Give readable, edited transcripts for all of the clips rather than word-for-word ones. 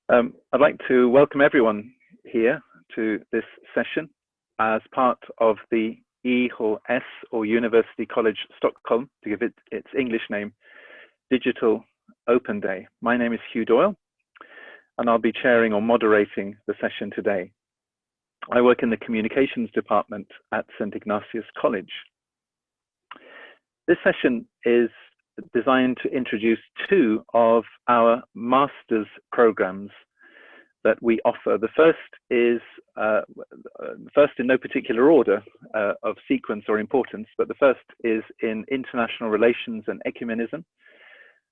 I'd like to welcome everyone here to this session as part of the EHS, or University College Stockholm, to give it its English name, Digital Open Day. My name is Hugh Doyle, and I'll be chairing or moderating the session today. I work in the Communications Department at St. Ignatios College. This session is designed to introduce two of our master's programs that we offer. The first is, first in no particular order of sequence or importance, but the first is in International Relations and Ecumenism.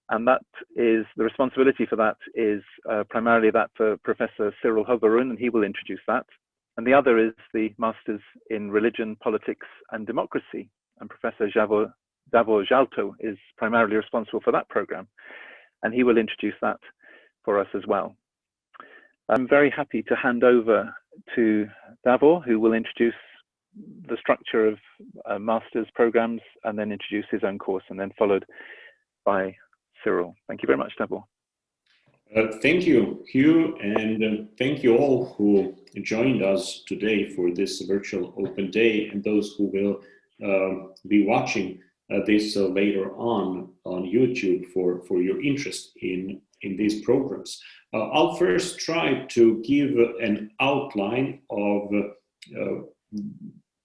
And that is, the responsibility for that is primarily that for Professor Cyril Hovorun, and he will introduce that. And the other is the Masters in Religion, Politics and Democracy, and Professor Davor Džalto is primarily responsible for that program, and he will introduce that for us as well. I'm very happy to hand over to Davor, who will introduce the structure of master's programs and then introduce his own course, and then followed by Cyril. Thank you very much, Davor. Thank you, Hugh, and thank you all who joined us today for this virtual open day, and those who will be watching this later on YouTube for your interest in these programs. I'll first try to give an outline of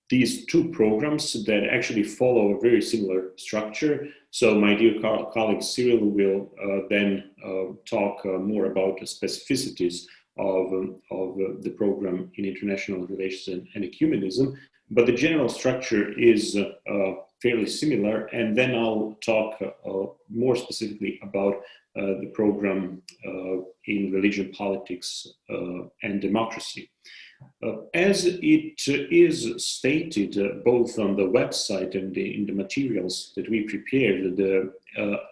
these two programs that actually follow a very similar structure. So my dear colleague Cyril will then talk more about the specificities of the program in international relations and ecumenism, but the general structure is fairly similar, and then I'll talk more specifically about the program in religion, politics and democracy. As it is stated both on the website and in the materials that we prepared, the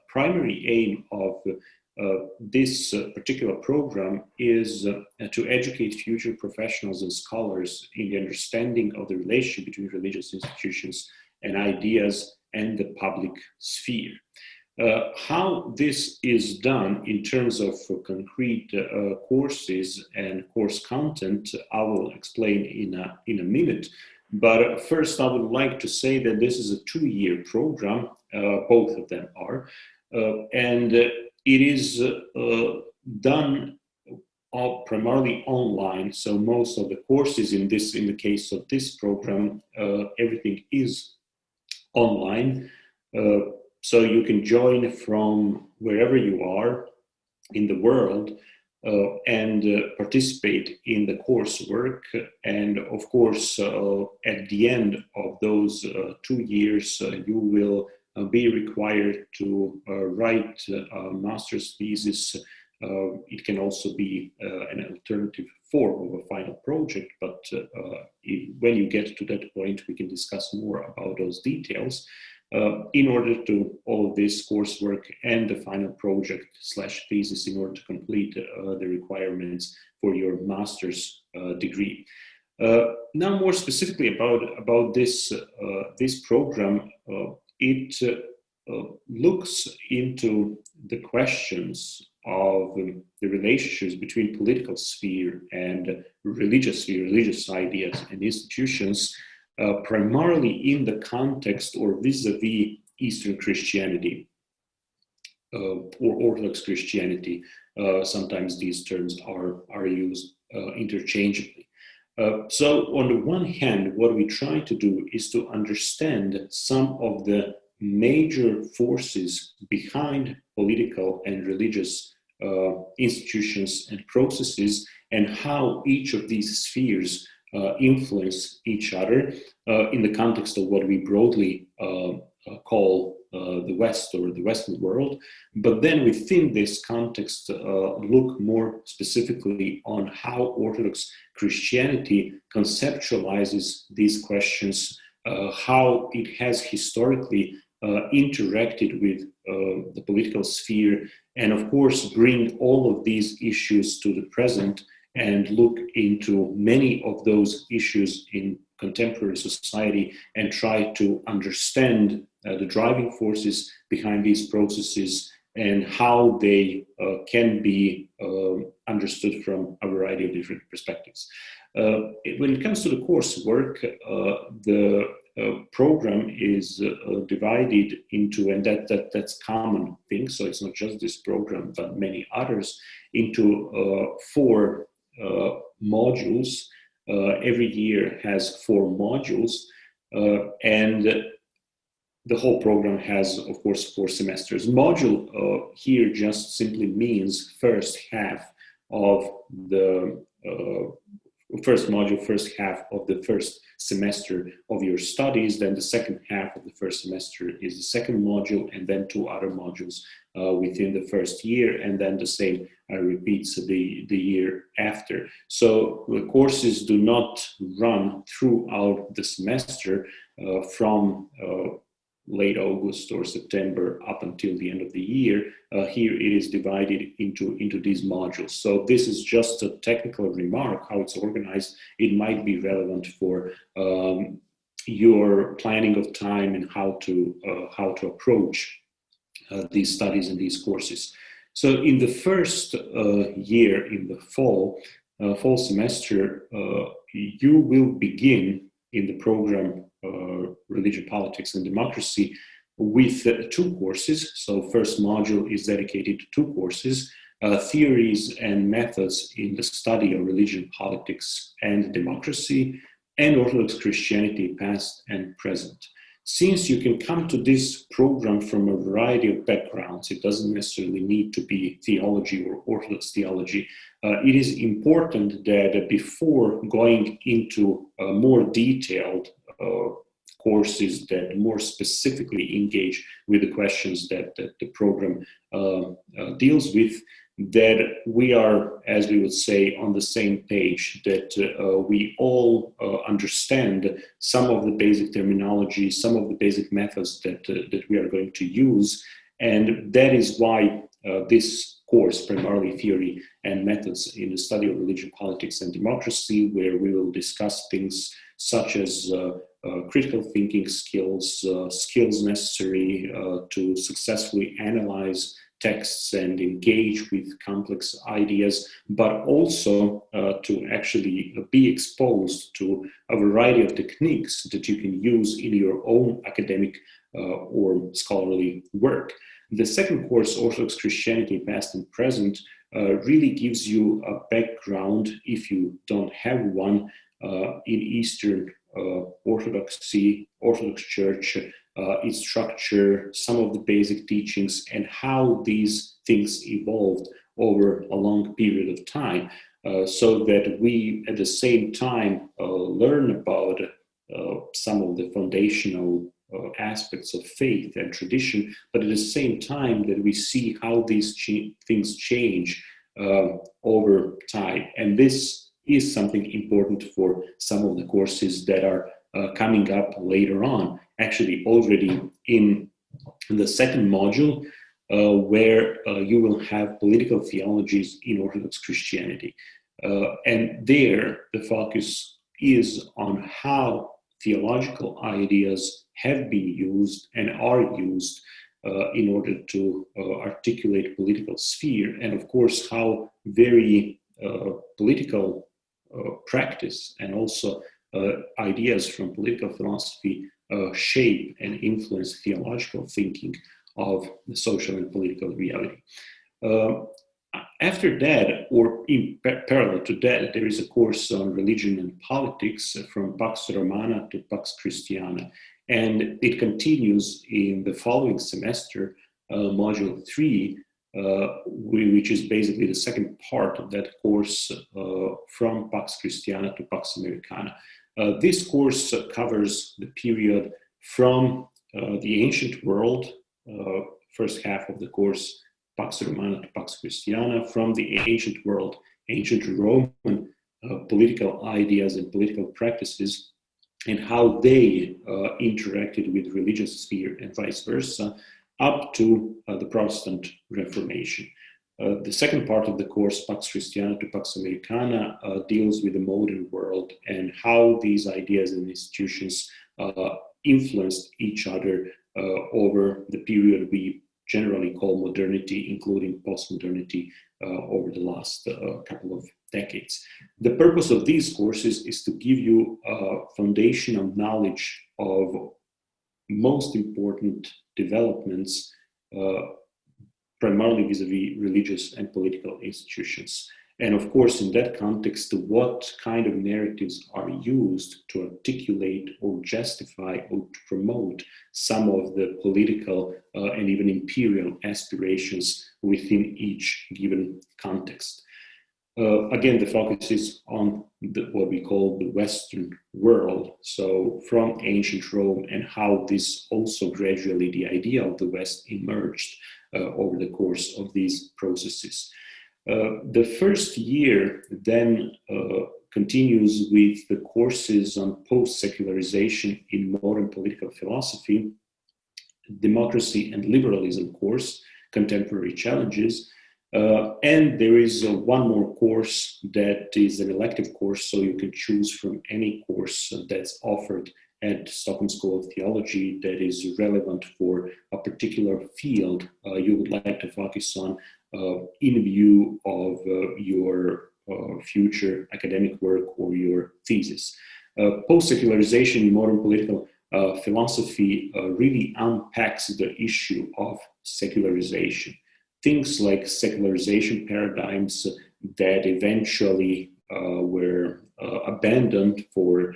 primary aim of this particular program is to educate future professionals and scholars in the understanding of the relation between religious institutions and ideas and the public sphere. How this is done in terms of concrete courses and course content, I will explain in a minute. But first, I would like to say that this is a 2-year program, both of them are, and it is done primarily online. So most of the courses in the case of this program, everything is online. So you can join from wherever you are in the world and participate in the coursework. And of course, at the end of those 2 years, you will be required to write a master's thesis. It can also be an alternative form of a final project, but when you get to that point, we can discuss more about those details. In order to all of this coursework and the final project / thesis in order to complete the requirements for your master's degree. Now, more specifically about this program, it looks into the questions of the relationships between political sphere and religious sphere, religious ideas and institutions, primarily in the context or vis-a-vis Eastern Christianity or Orthodox Christianity. Sometimes these terms are used interchangeably. So on the one hand, what we try to do is to understand some of the major forces behind political and religious institutions and processes, and how each of these spheres influence each other in the context of what we broadly call the West or the Western world. But then within this context, look more specifically on how Orthodox Christianity conceptualizes these questions, how it has historically interacted with the political sphere, and of course bring all of these issues to the present and look into many of those issues in contemporary society and try to understand the driving forces behind these processes and how they can be understood from a variety of different perspectives. When it comes to the coursework, the program is divided into, and that's common thing, so it's not just this program but many others, into 4 modules. Every year has 4 modules, and the whole program has, of course, 4 semesters. Module here just simply means first half of the first module, first half of the first semester of your studies. Then the second half of the first semester is the second module, and then 2 other modules within the first year, and then the same repeats the year after. So the courses do not run throughout the semester from late August or September up until the end of the year. Here it is divided into these modules. So this is just a technical remark, how it's organized. It might be relevant for your planning of time and how to approach these studies and these courses. So in the first year, in the fall semester, you will begin in the program Religion, Politics and Democracy with 2 courses. So first module is dedicated to 2 courses, theories and methods in the study of religion, politics and democracy, and Orthodox Christianity, past and present. Since you can come to this program from a variety of backgrounds, it doesn't necessarily need to be theology or Orthodox theology. It is important that before going into more detailed courses that more specifically engage with the questions that the program deals with, that we are, as we would say, on the same page, that we all understand some of the basic terminology, some of the basic methods that we are going to use. And that is why this course, primarily theory and methods in the study of religion, politics and democracy, where we will discuss things such as critical thinking skills, skills necessary to successfully analyze texts and engage with complex ideas, but also to actually be exposed to a variety of techniques that you can use in your own academic or scholarly work. The second course, Orthodox Christianity, Past and Present, really gives you a background, if you don't have one, in Eastern Orthodoxy, Orthodox Church, its structure, some of the basic teachings, and how these things evolved over a long period of time, so that we at the same time learn about some of the foundational aspects of faith and tradition, but at the same time that we see how these things change over time. And this is something important for some of the courses that are coming up later on, actually already in the second module, where you will have political theologies in Orthodox Christianity. And there the focus is on how theological ideas have been used and are used in order to articulate political sphere, and of course how very political practice and also ideas from political philosophy shape and influence theological thinking of the social and political reality. After that, or in parallel to that, there is a course on religion and politics from Pax Romana to Pax Christiana, and it continues in the following semester, module 3, which is basically the second part of that course, from Pax Christiana to Pax Americana. This course covers the period from the ancient world, first half of the course, Pax Romana to Pax Christiana, from the ancient world, ancient Roman political ideas and political practices, and how they interacted with religious sphere and vice versa, up to the Protestant Reformation. The second part of the course, Pax Christiana to Pax Americana, deals with the modern world and how these ideas and institutions influenced each other over the period we generally call modernity, including postmodernity over the last couple of decades. The purpose of these courses is to give you a foundational knowledge of most important developments, primarily vis-a-vis religious and political institutions. And of course, in that context, what kind of narratives are used to articulate or justify or to promote some of the political and even imperial aspirations within each given context. Again, the focus is on what we call the Western world. So from ancient Rome, and how this also gradually, the idea of the West emerged over the course of these processes. The first year then continues with the courses on post-secularization in modern political philosophy, democracy and liberalism course, contemporary challenges, and there is one more course that is an elective course, so you can choose from any course that's offered at Stockholm School of Theology that is relevant for a particular field you would like to focus on in view of your future academic work or your thesis. Post-secularization in modern political philosophy really unpacks the issue of secularization. Things like secularization paradigms that eventually were abandoned for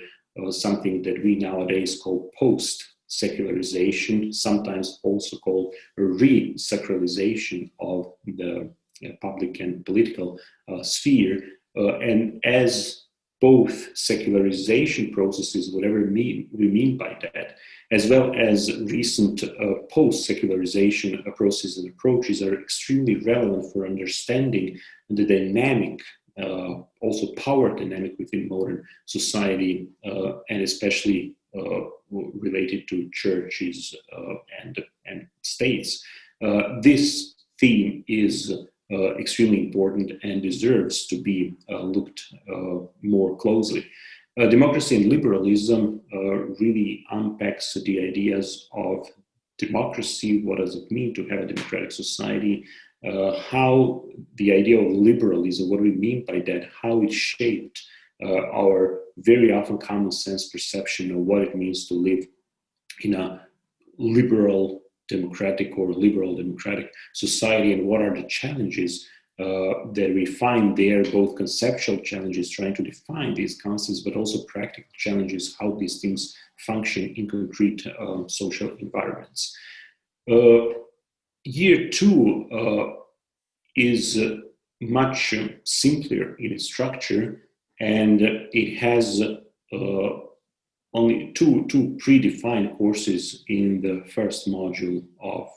something that we nowadays call post-secularization, sometimes also called re-sacralization of the public and political sphere. And as both secularization processes, whatever we mean by that, as well as recent post-secularization processes and approaches are extremely relevant for understanding the dynamic, also power dynamic within modern society, and especially related to churches and states. This theme is extremely important and deserves to be looked more closely. Democracy and liberalism really unpacks the ideas of democracy. What does it mean to have a democratic society? How the idea of liberalism, what do we mean by that? How it shaped our very often common sense perception of what it means to live in a liberal democratic or liberal democratic society, and what are the challenges that we find there, both conceptual challenges trying to define these concepts, but also practical challenges, how these things function in concrete social environments. Year two is much simpler in its structure, and it has only two predefined courses in the first module of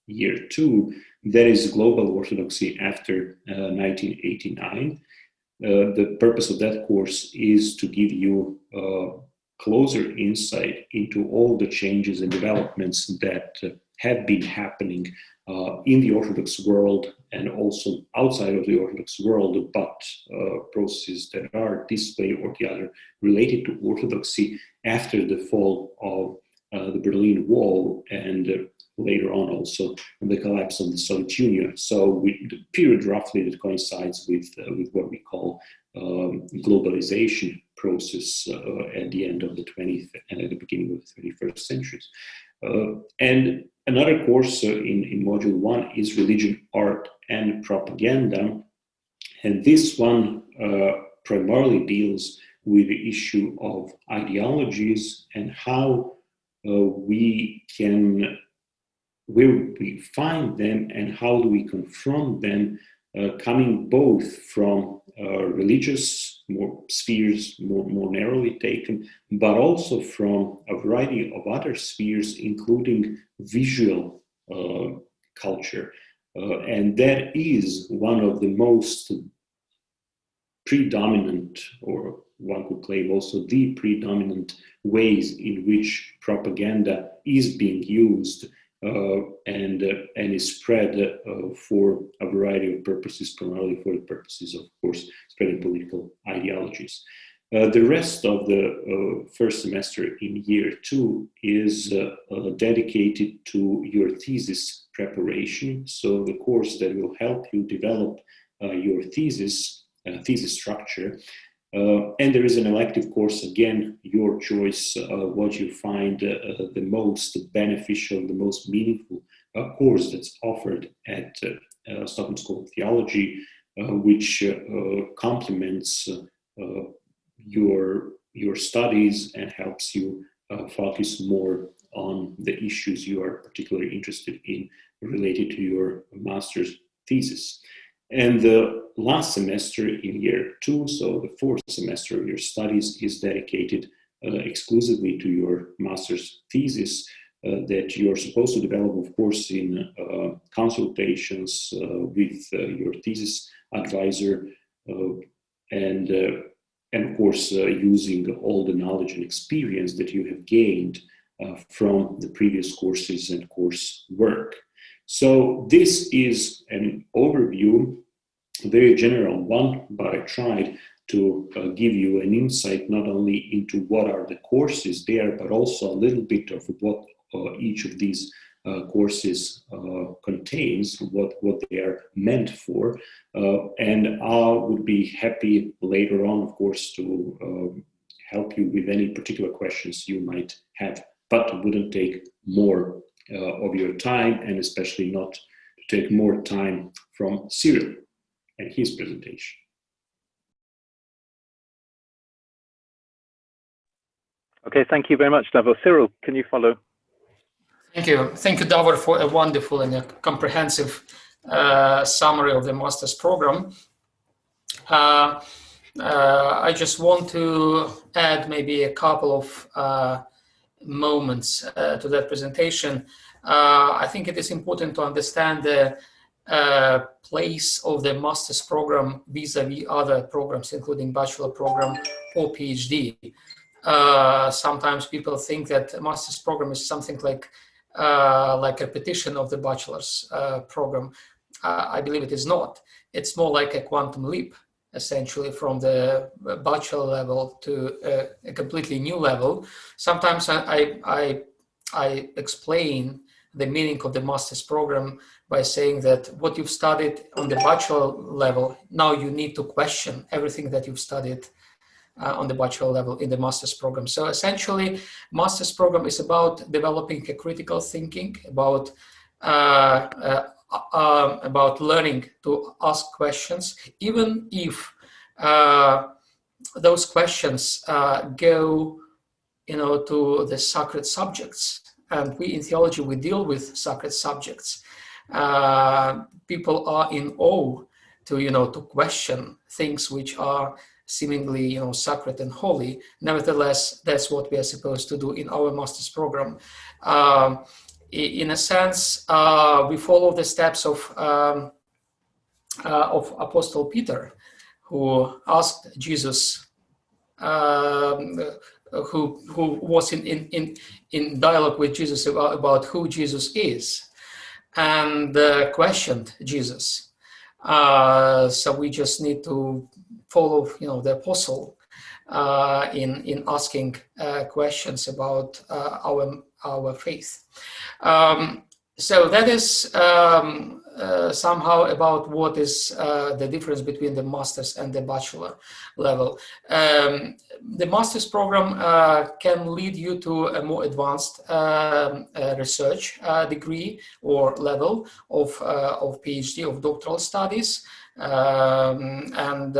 year two. That is global orthodoxy after 1989. The purpose of that course is to give you closer insight into all the changes and developments that have been happening in the Orthodox world and also outside of the Orthodox world, but processes that are this way or the other related to Orthodoxy after the fall of the Berlin Wall and later on also the collapse of the Soviet Union. So the period roughly that coincides with what we call globalization process at the end of the 20th and at the beginning of the 21st centuries. And another course in module one is religion, art, and propaganda. And this one primarily deals with the issue of ideologies and how we can, where we find them and how do we confront them, coming both from religious spheres, more narrowly taken, but also from a variety of other spheres, including visual culture. And that is one of the most predominant, or one could claim also the predominant ways in which propaganda is being used and is spread for a variety of purposes, primarily for the purposes of course, spreading political ideologies. The rest of the first semester in year two is dedicated to your thesis preparation, so the course that will help you develop your thesis structure. And there is an elective course, again, your choice, what you find the most beneficial, the most meaningful course that's offered at Stockholm School of Theology, which complements your studies and helps you focus more on the issues you are particularly interested in related to your master's thesis. And the last semester in year 2, so the 4th semester of your studies, is dedicated exclusively to your master's thesis that you're supposed to develop, of course, in consultations with your thesis advisor, and of course using all the knowledge and experience that you have gained from the previous courses and course work. So this is an overview, a very general one, but I tried to give you an insight not only into what are the courses there, but also a little bit of what each of these courses contains, what they are meant for. And I would be happy later on, of course, to help you with any particular questions you might have, but wouldn't take more of your time, and especially not to take more time from Cyril and his presentation. Okay, thank you very much, Davor. Cyril, can you follow? Thank you, Davor, for a wonderful and a comprehensive summary of the master's program. I just want to add maybe a couple of moments to that presentation. I think it is important to understand the place of the master's program vis-a-vis other programs, including bachelor program or PhD. Sometimes people think that a master's program is something like a repetition of the bachelor's program. I believe it is not. It's more like a quantum leap, essentially, from the bachelor level to a completely new level. Sometimes I explain the meaning of the master's program by saying that what you've studied on the bachelor level, now you need to question everything that you've studied on the bachelor level in the master's program. So essentially, master's program is about developing a critical thinking, about learning to ask questions, even if those questions go, to the sacred subjects. And we in theology, we deal with sacred subjects. People are in awe to question things which are seemingly, sacred and holy. Nevertheless, that's what we are supposed to do in our master's program. In a sense, we follow the steps of Apostle Peter, who asked Jesus, who was in dialogue with Jesus about who Jesus is, and questioned Jesus. So we just need to follow, the apostle in asking questions about our faith. So that is somehow about what is the difference between the master's and the bachelor level. The master's program can lead you to a more advanced research degree or level of PhD, of doctoral studies. And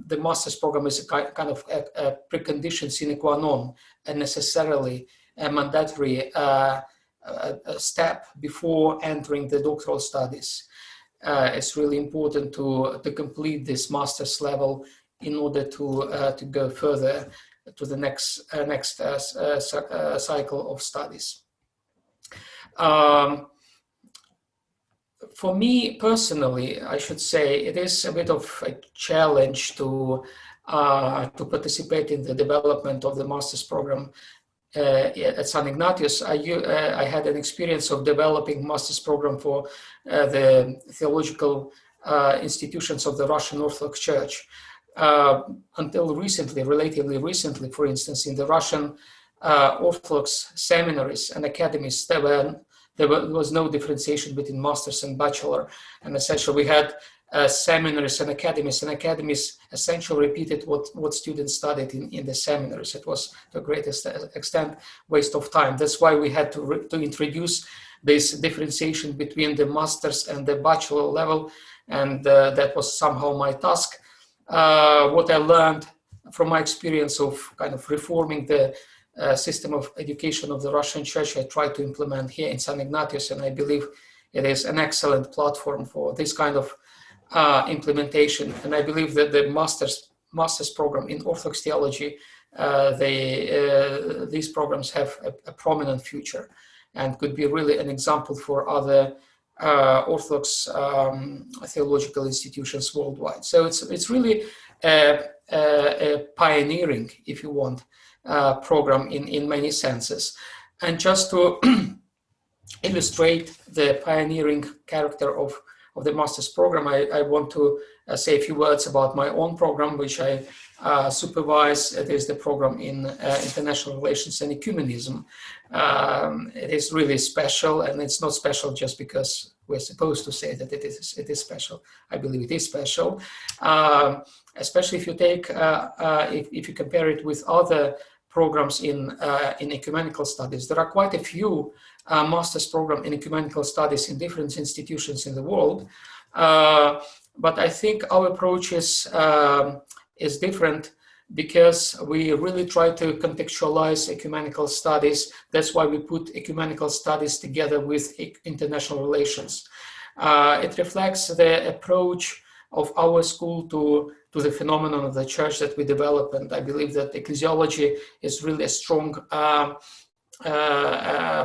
the master's program is a kind of a precondition sine qua non, and necessarily a mandatory a step before entering the doctoral studies. It's really important to complete this master's level in order to go further to the next cycle of studies. For me personally, I should say it is a bit of a challenge to participate in the development of the master's program. At St. Ignatios, I had an experience of developing master's program for the theological institutions of the Russian Orthodox Church. Until recently, relatively recently, for instance, in the Russian Orthodox seminaries and academies, there were there was no differentiation between master's and bachelor. And essentially we had seminaries and academies essentially repeated what students studied in the seminaries. It was to a greatest extent waste of time. That's why we had to introduce this differentiation between the master's and the bachelor level, and that was somehow my task. What I learned from my experience of kind of reforming the system of education of the Russian Church, I tried to implement here in St. Ignatios, and I believe it is an excellent platform for this kind of implementation. And I believe that the master's program in Orthodox theology, these programs have a prominent future and could be really an example for other Orthodox theological institutions worldwide. So it's really a pioneering, if you want, program in many senses. And just to illustrate the pioneering character of the master's program, I want to say a few words about my own program, which I supervise. It is the program in International Relations and Ecumenism. It is really special, and it's not special just because we're supposed to say that it is special. I believe it is special, especially if you take, if you compare it with other programs in ecumenical studies. There are quite a few master's program in ecumenical studies in different institutions in the world, but I think our approach is different because we really try to contextualize ecumenical studies. That's why we put ecumenical studies together with international relations. It reflects the approach of our school to the phenomenon of the church that we develop, and I believe that ecclesiology is really a strong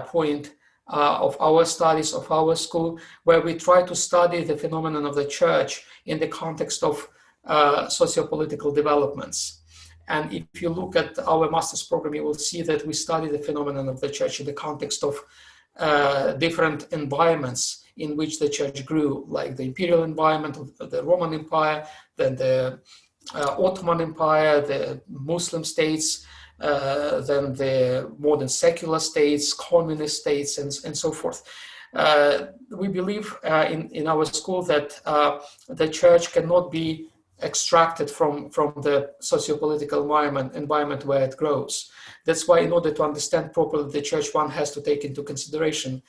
point of our studies of our school, where we try to study the phenomenon of the church in the context of socio-political developments. And if you look at our master's program, you will see that we study the phenomenon of the church in the context of different environments in which the church grew, like the imperial environment of the Roman Empire, then the Ottoman Empire, the Muslim states, then the modern secular states, communist states, and so forth. We believe in our school that the church cannot be extracted from the socio-political environment where it grows. That's why in order to understand properly the church, one has to take into consideration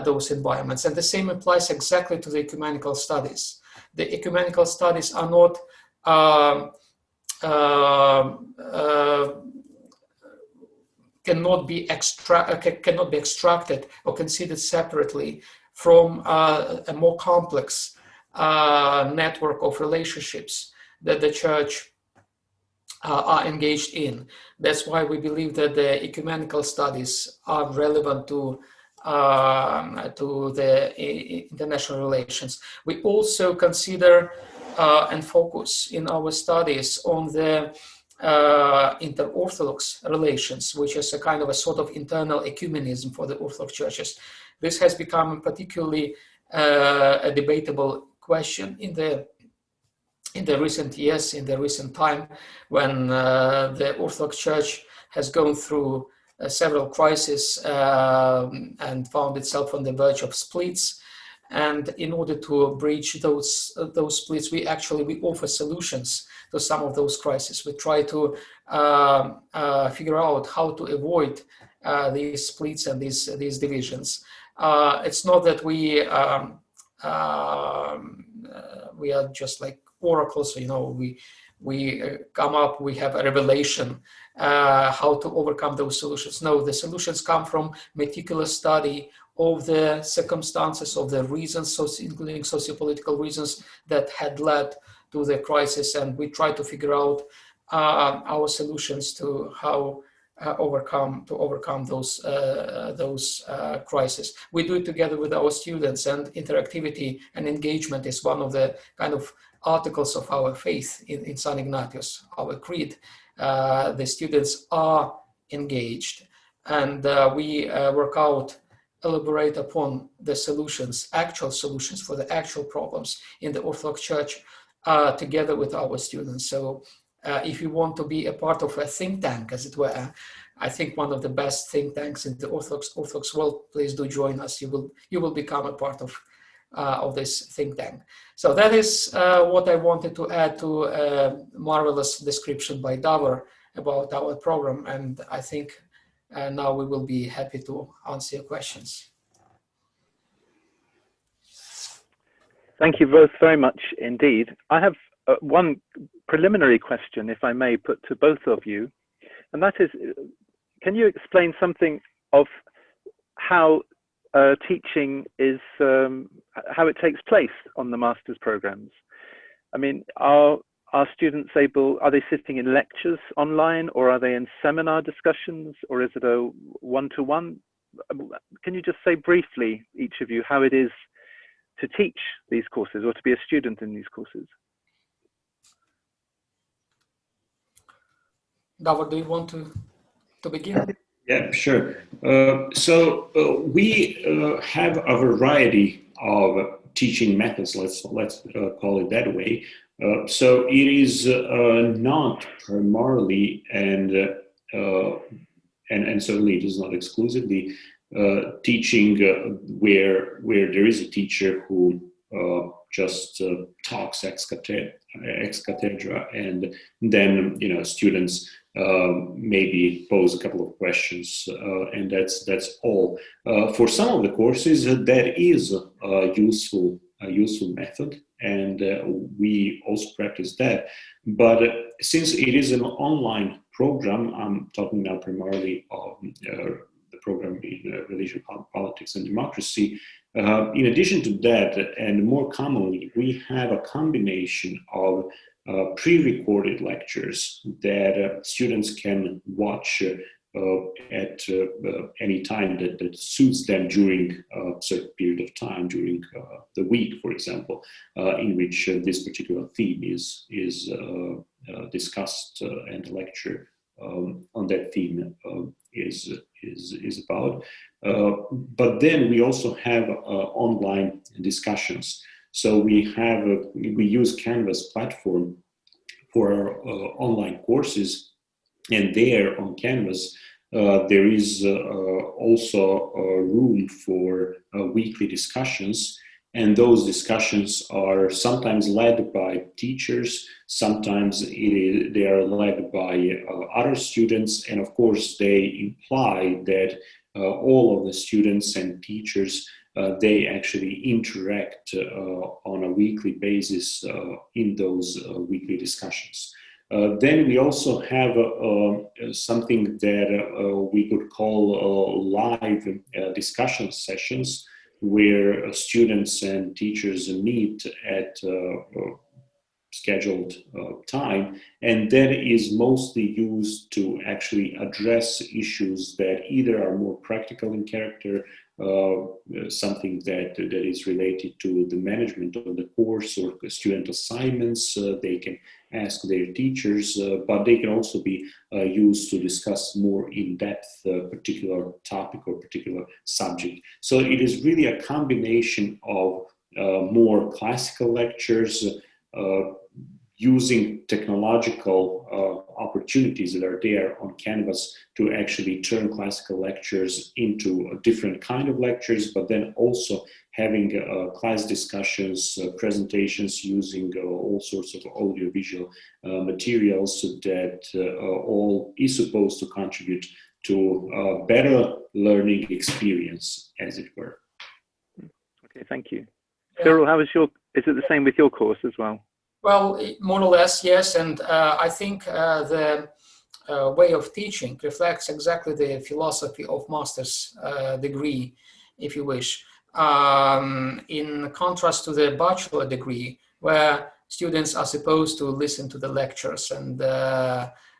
those environments. And the same applies exactly to the ecumenical studies. The ecumenical studies are not cannot be extracted or considered separately from a more complex network of relationships that the church are engaged in. That's why we believe that the ecumenical studies are relevant to the international relations. We also consider and focus in our studies on the Inter-Orthodox Relations, which is a kind of a sort of internal ecumenism for the Orthodox churches. This has become particularly a debatable question in the recent years, in the recent time, when the Orthodox Church has gone through several crises and found itself on the verge of splits. And in order to bridge those splits, we offer solutions to some of those crises. We try to figure out how to avoid these splits and these divisions. It's not that we are just like oracles, we come up, we have a revelation how to overcome those solutions. No, the solutions come from meticulous study of the circumstances, of the reasons, including socio-political reasons that had led to the crisis, and we try to figure out our solutions to how overcome those crises. We do it together with our students, and interactivity and engagement is one of the kind of articles of our faith in St. Ignatios, our creed. The students are engaged, and we elaborate upon the solutions, actual solutions for the actual problems in the Orthodox Church together with our students. So if you want to be a part of a think tank, as it were, I think, one of the best think tanks in the Orthodox world. Please do join us. You will become a part of this think tank. So that is what I wanted to add to a marvelous description by Davor about our program. And I think now we will be happy to answer your questions. Thank you both very much indeed. I have one preliminary question, if I may, put to both of you, and that is, can you explain something of how teaching is, how it takes place on the master's programs? I mean, are students able, are they sitting in lectures online, or are they in seminar discussions, or is it a one-to-one? Can you just say briefly, each of you, how it is to teach these courses or to be a student in these courses? Davor, do you want to begin? Yeah, sure. We have a variety of teaching methods. Let's call it that way. So it is not primarily and certainly it is not exclusively teaching where there is a teacher who just talks ex cathedra, and then students maybe pose a couple of questions, and that's all. For some of the courses, that is a useful method, and we also practice that. But since it is an online program, I'm talking now primarily of the program in religion, politics, and democracy. In addition to that, and more commonly, we have a combination of pre-recorded lectures that students can watch at any time that suits them during a certain period of time, during the week, for example, in which this particular theme is discussed, and the lecture on that theme is about. But then we also have online discussions. So we use Canvas platform for our online courses, and there on Canvas there is also room for weekly discussions, and those discussions are sometimes led by teachers, sometimes they are led by other students, and of course they imply that all of the students and teachers they actually interact on a weekly basis in those weekly discussions. Then we also have something that we could call live discussion sessions, where students and teachers meet at scheduled time, and that is mostly used to actually address issues that either are more practical in character, something that is related to the management of the course or student assignments. They can ask their teachers, but they can also be used to discuss more in-depth particular topic or particular subject. So it is really a combination of more classical lectures, using technological opportunities that are there on Canvas to actually turn classical lectures into a different kind of lectures, but then also having class discussions, presentations using all sorts of audiovisual materials that all is supposed to contribute to a better learning experience, as it were. Okay, thank you. Cyril, how is is it the same with your course as well? Well, more or less, yes. And I think the way of teaching reflects exactly the philosophy of master's degree, if you wish. In contrast to the bachelor degree, where students are supposed to listen to the lectures and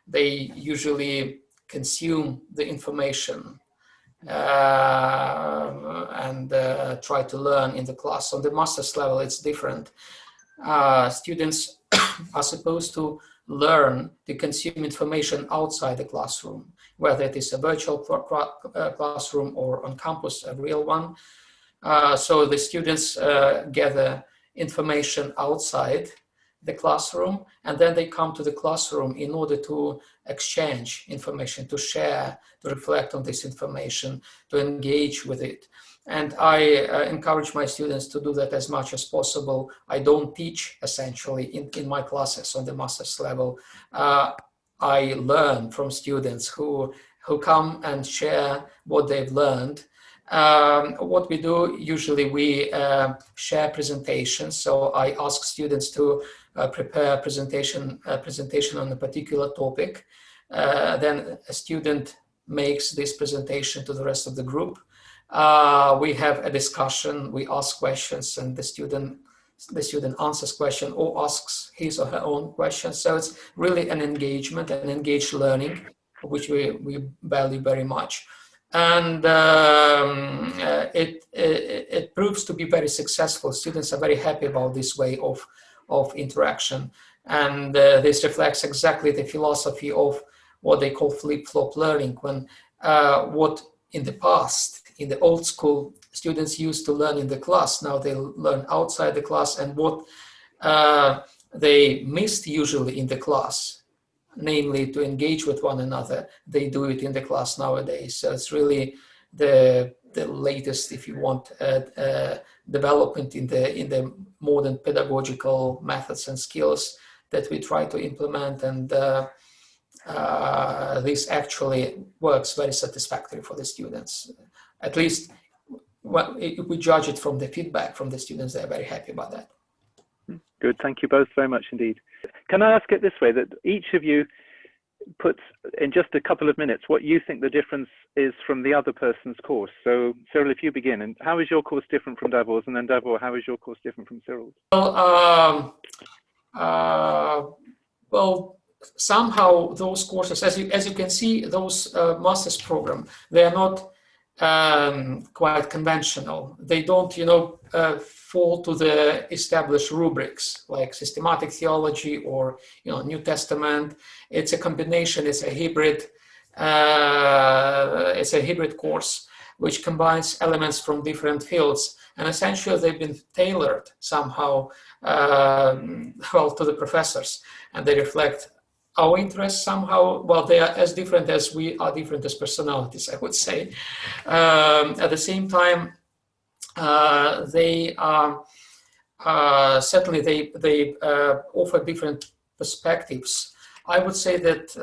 they usually consume the information and try to learn in the class. On the master's level, it's different. Students are supposed to learn to consume information outside the classroom, whether it is a virtual classroom or on campus, a real one. So the students gather information outside the classroom, and then they come to the classroom in order to exchange information, to share, to reflect on this information, to engage with it. And I encourage my students to do that as much as possible. I don't teach essentially in my classes on the master's level. I learn from students who come and share what they've learned. What we do, usually we share presentations. So I ask students to prepare a presentation on a particular topic. Then a student makes this presentation to the rest of the group. We have a discussion, we ask questions, and the student answers question or asks his or her own questions. So it's really an engagement, an engaged learning, which we value very much. And it proves to be very successful. Students are very happy about this way of interaction. And this reflects exactly the philosophy of what they call flip-flop learning, when what in the past, in the old school, students used to learn in the class, now they learn outside the class, and what they missed usually in the class, namely to engage with one another, they do it in the class nowadays. So it's really the latest, if you want, development in the modern pedagogical methods and skills that we try to implement, and this actually works very satisfactory for the students. At least, well, if we judge it from the feedback from the students, they're very happy about that. Good, thank you both very much indeed. Can I ask it this way, that each of you puts in just a couple of minutes what you think the difference is from the other person's course? So Cyril, if you begin, and how is your course different from Davor's, and then Davor, how is your course different from Cyril's? Well, somehow those courses, as you can see, those master's program, they are not quite conventional. They don't, fall to the established rubrics like systematic theology or New Testament. It's a combination. It's a hybrid. It's a hybrid course which combines elements from different fields, and essentially they've been tailored somehow to the professors, and they reflect our interests somehow. Well, they are as different as we are different as personalities, I would say. At the same time, they are certainly they offer different perspectives. I would say that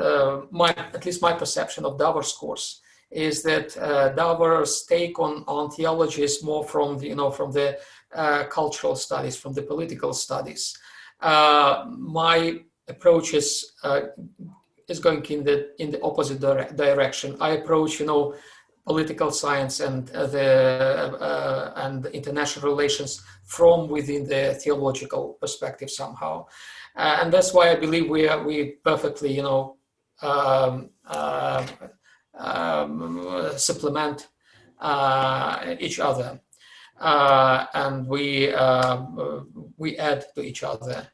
at least my perception of Davor's course is that Davor's take on theology is more from the cultural studies, from the political studies. My approach is going in the opposite direction. I approach political science and international relations from within the theological perspective somehow, and that's why I believe we perfectly supplement each other, and we add to each other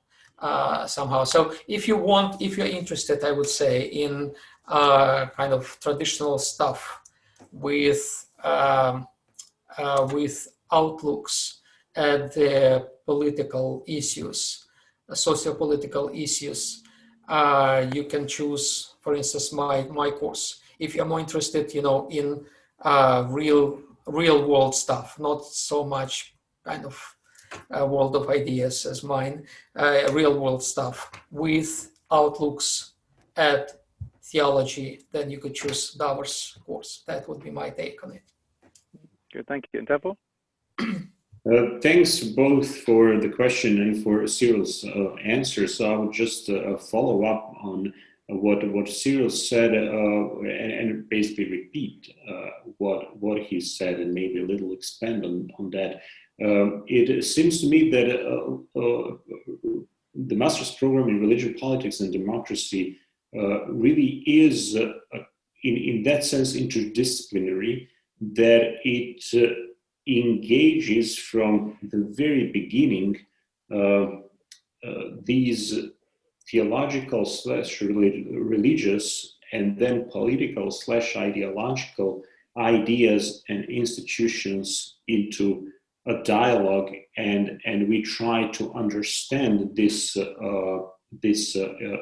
somehow. So if you're interested, I would say, in kind of traditional stuff with outlooks at the political issues, socio-political issues, you can choose, for instance, my course. If you're more interested, in real world stuff, not so much kind of world of ideas as mine, real world stuff with outlooks at theology, then you could choose Davor's course. That would be my take on it. Good, thank you. And Davor? Thanks both for the question and for Cyril's answer. So I would just follow up on what Cyril said and basically repeat what he said, and maybe a little expand on that. It seems to me that the master's program in religion, politics, and democracy really is, in that sense, interdisciplinary, that it engages from the very beginning these theological / religious and then political / ideological ideas and institutions into a dialogue, and we try to understand this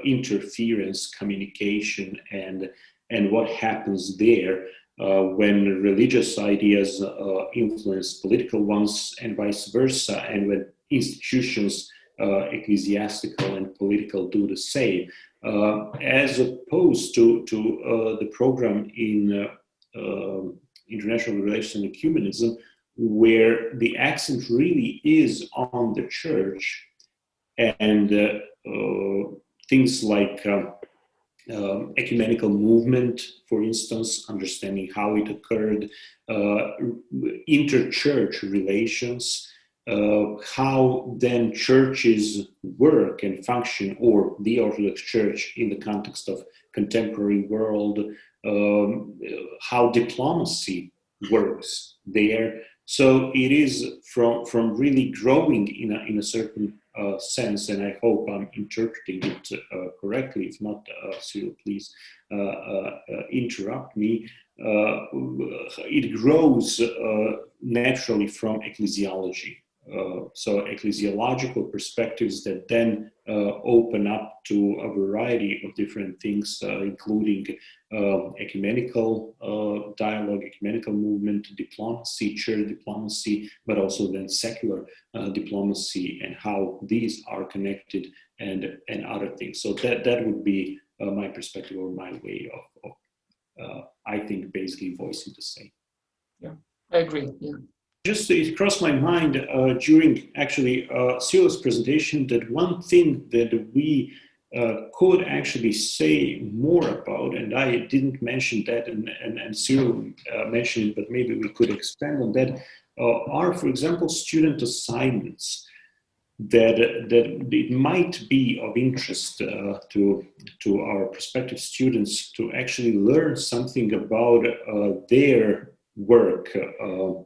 interference, communication, and what happens there when religious ideas influence political ones, and vice versa, and when institutions, ecclesiastical and political, do the same, as opposed to the program in international relations and ecumenism, where the accent really is on the church, and things like ecumenical movement, for instance, understanding how it occurred, inter-church relations, how then churches work and function, or the Orthodox Church in the context of contemporary world, how diplomacy works there. So it is from really growing in a certain sense, and I hope I'm interpreting it correctly. If not, Cyril, please interrupt me. It grows naturally from ecclesiology. So ecclesiological perspectives that then open up to a variety of different things, including ecumenical dialogue, ecumenical movement, diplomacy, church diplomacy, but also then secular diplomacy, and how these are connected, and other things. So that would be my perspective, or my way of I think, basically voicing the same. Yeah, I agree. Yeah. Just it crossed my mind during actually Cyril's presentation that one thing that we could actually say more about, and I didn't mention that, and Cyril mentioned it, but maybe we could expand on that, are, for example, student assignments. That it might be of interest to our prospective students to actually learn something about their work,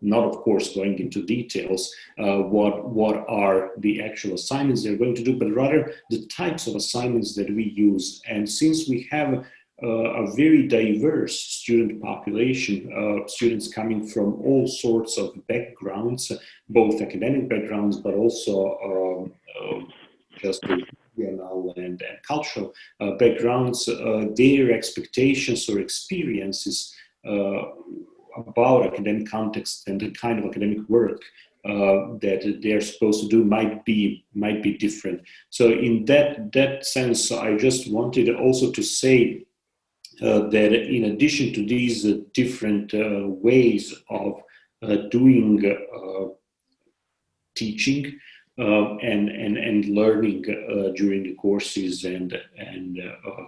not of course going into details what are the actual assignments they're going to do, but rather the types of assignments that we use. And since we have a very diverse student population, students coming from all sorts of backgrounds, both academic backgrounds, but also just regional and cultural backgrounds, their expectations or experiences about academic context and the kind of academic work that they're supposed to do might be different. So in that sense, I just wanted also to say that in addition to these different ways of doing teaching and learning during the courses and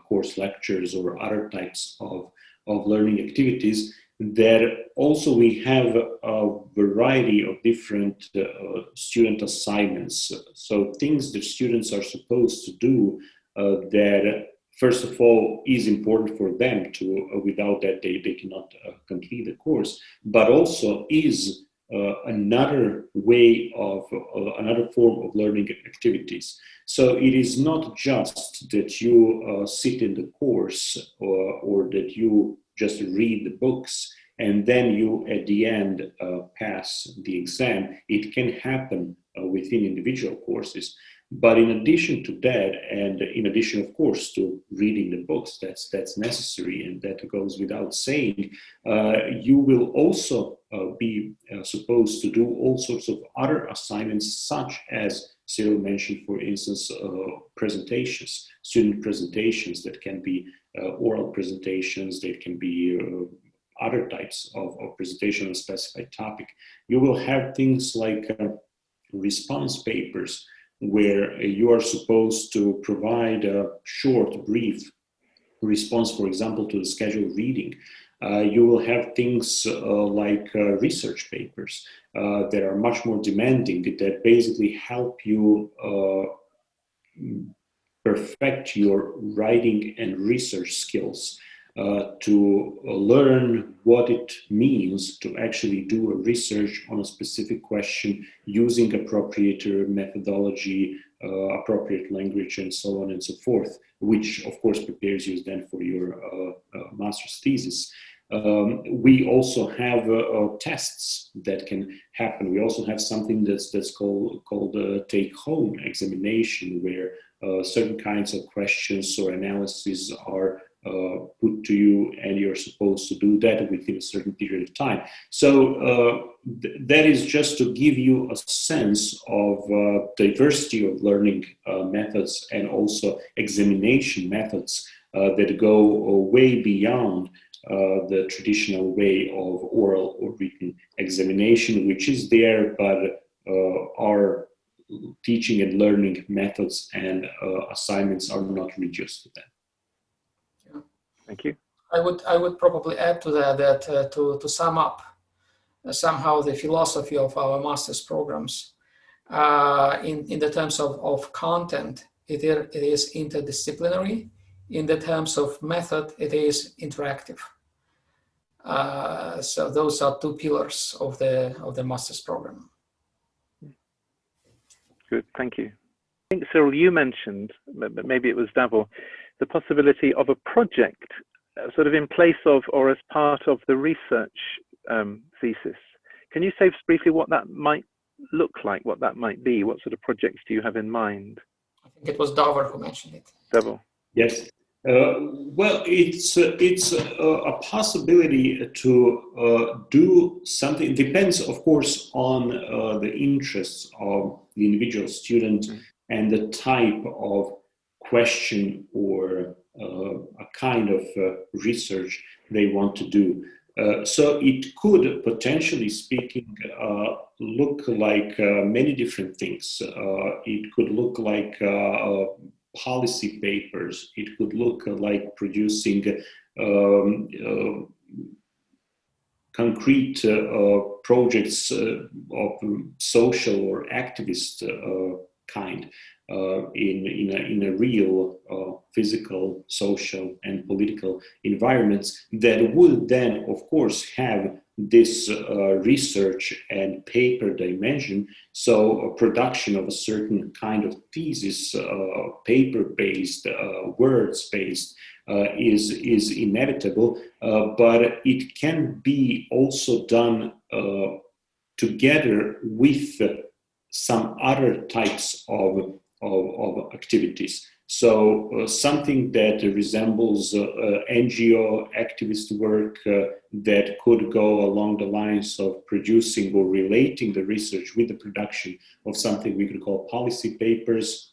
course lectures or other types of learning activities, that also we have a variety of different student assignments. So things that students are supposed to do that, first of all, is important for them to, without that they cannot complete the course, but also is another way of, another form of learning activities. So it is not just that you sit in the course or that you just read the books and then you at the end pass the exam. It can happen within individual courses. But in addition to that, and in addition, of course, to reading the books, that's necessary, and that goes without saying, you will also be supposed to do all sorts of other assignments, such as Cyril mentioned, for instance, presentations, student presentations that can be oral presentations, that can be other types of presentation on a specified topic. You will have things like response papers, where you are supposed to provide a short, brief response, for example, to the scheduled reading. You will have things like research papers that are much more demanding, that basically help you perfect your writing and research skills, to learn what it means to actually do a research on a specific question using appropriate methodology, appropriate language, and so on and so forth, which of course prepares you then for your master's thesis. we also have tests that can happen. We also have something that's called a take-home examination, where certain kinds of questions or analysis are put to you, and you're supposed to do that within a certain period of time. So that is just to give you a sense of diversity of learning methods, and also examination methods that go way beyond the traditional way of oral or written examination, which is there, but our teaching and learning methods and assignments are not reduced to that. Thank you. I would probably add to that to sum up somehow the philosophy of our master's programs in the terms of content, it is interdisciplinary. In the terms of method, it is interactive. So those are two pillars of the master's program. Good, thank you. I think, Cyril, you mentioned, maybe it was Davor, the possibility of a project sort of in place of or as part of the research thesis. Can you say briefly what that might look like, what that might be? What sort of projects do you have in mind? I think it was Davor who mentioned it. Davor. Yes. Well, it's a possibility to do something. It depends, of course, on the interests of the individual student and the type of question or a kind of research they want to do. So it could, potentially speaking, look like many different things. It could look like policy papers. It could look like producing concrete projects of social or activist kind in a real physical, social, and political environments that would then, of course, have this research and paper dimension. So a production of a certain kind of thesis, paper-based, words-based, is inevitable, but it can be also done together with some other types of activities. So something that resembles NGO activist work that could go along the lines of producing or relating the research with the production of something we could call policy papers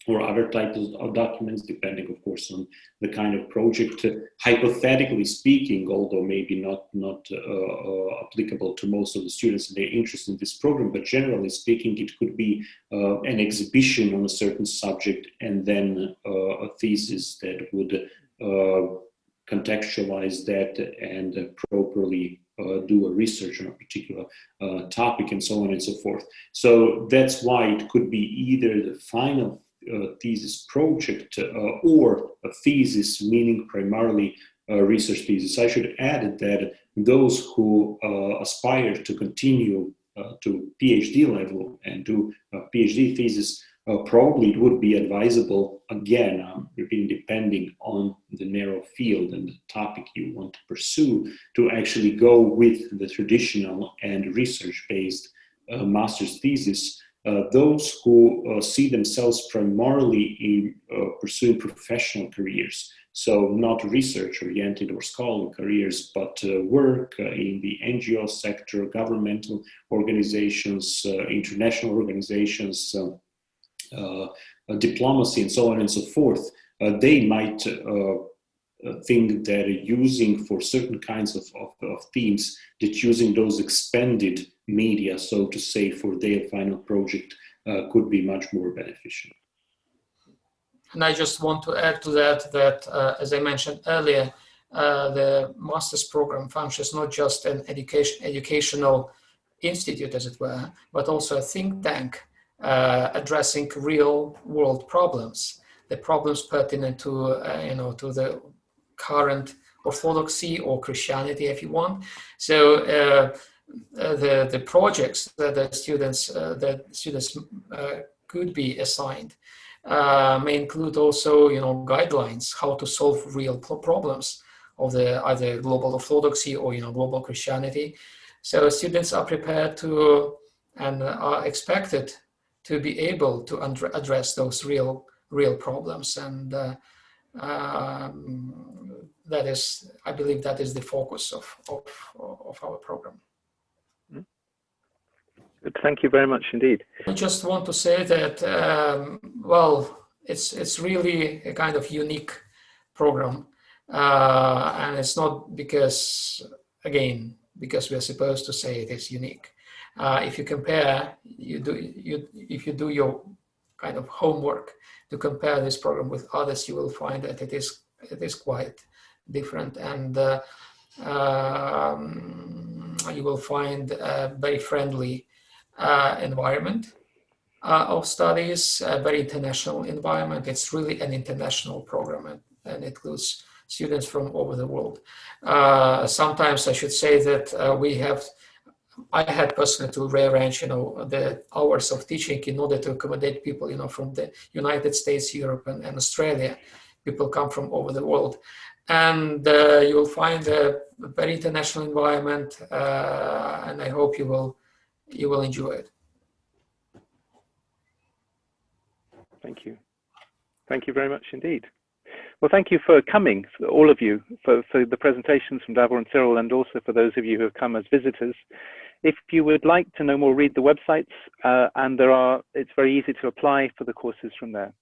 or other types of documents, depending, of course, on the kind of project. Hypothetically speaking, although maybe not applicable to most of the students and their interest in this program, but generally speaking, it could be an exhibition on a certain subject, and then a thesis that would contextualize that and properly do a research on a particular topic, and so on and so forth. So that's why it could be either the final thesis project or a thesis, meaning primarily a research thesis. I should add that those who aspire to continue to PhD level and do a PhD thesis, probably it would be advisable, again, repeating, depending on the narrow field and the topic you want to pursue, to actually go with the traditional and research-based master's thesis. Those who see themselves primarily in pursuing professional careers, so not research-oriented or scholarly careers, but work in the NGO sector, governmental organizations, international organizations, diplomacy, and so on and so forth, they might think that using for certain kinds of themes, that using those expanded media, so to say, for their final project could be much more beneficial. And I just want to add to that as I mentioned earlier, the master's program functions not just an educational institute, as it were, but also a think tank addressing real world problems, the problems pertinent to to the current orthodoxy or Christianity, if you want. So the projects that the students could be assigned may include also guidelines how to solve real problems, either global orthodoxy or global Christianity. So students are prepared to and are expected to be able to address those real problems, and that is, I believe, that is the focus of our program. Good. Thank you very much indeed. I just want to say that well, it's really a kind of unique program, and it's not because we are supposed to say it is unique. If you compare, if you do your kind of homework to compare this program with others, you will find that it is quite different, and you will find a very friendly environment of studies, a very international environment. It's really an international program, and it includes students from over the world. Sometimes I should say that I had personally to rearrange, the hours of teaching in order to accommodate people, from the United States, Europe, and Australia. People come from over the world, and you will find a very international environment, and I hope you will enjoy it. Thank you. Thank you very much indeed. Well, thank you for coming, for all of you, for the presentations from Davor and Cyril, and also for those of you who have come as visitors. If you would like to know more, read the websites, and it's very easy to apply for the courses from there.